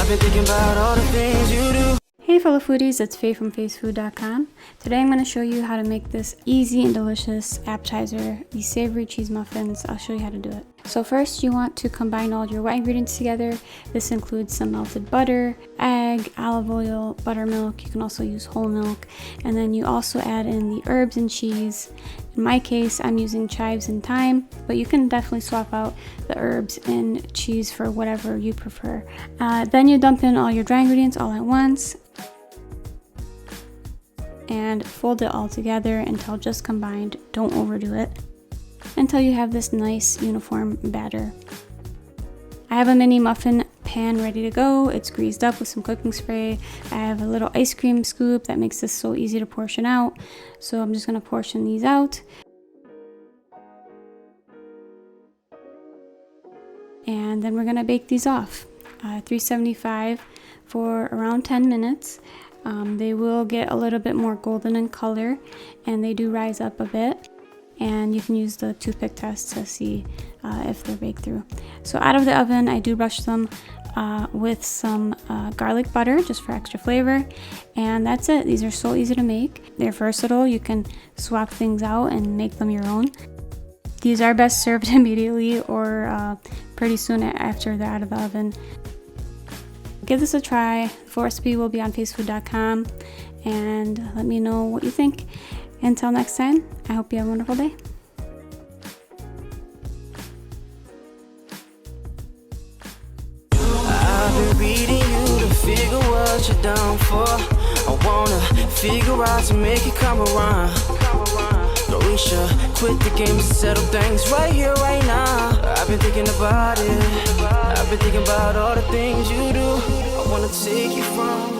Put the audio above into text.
I've been thinking about all the things you do. Hey fellow foodies, it's Faye from facefood.com. Today I'm going to show you how to make this easy and delicious appetizer, these savory cheese muffins. I'll show you how to do it. So first you want to combine all your wet ingredients together. This includes some melted butter, egg, olive oil, buttermilk. You can also use whole milk. And then you also add in the herbs and cheese. In my case, I'm using chives and thyme, but you can definitely swap out the herbs and cheese for whatever you prefer. Then you dump in all your dry ingredients all at once and fold it all together until just combined. Don't overdo it until you have this nice uniform batter. I have a mini muffin pan ready to go. It's greased up with some cooking spray. I have a little ice cream scoop that makes this so easy to portion out. So I'm just going to portion these out. And then we're going to bake these off. 375 for around 10 minutes. They will get a little bit more golden in color and they do rise up a bit. And you can use the toothpick test to see if they're baked through. So out of the oven, I do brush them with some garlic butter just for extra flavor. And that's it. These are so easy to make. They're versatile. You can swap things out and make them your own. These are best served immediately or pretty soon after they're out of the oven. Give this a try. The full recipe will be on facefood.com and let me know what you think. Until next time, I hope you have a wonderful day. I've been reading you to figure what you're down for. I wanna figure out to make it come around. No, we should quit the game and settle things right here, right now. I've been thinking about it. I've been thinking about all the things you do. I wanna take you from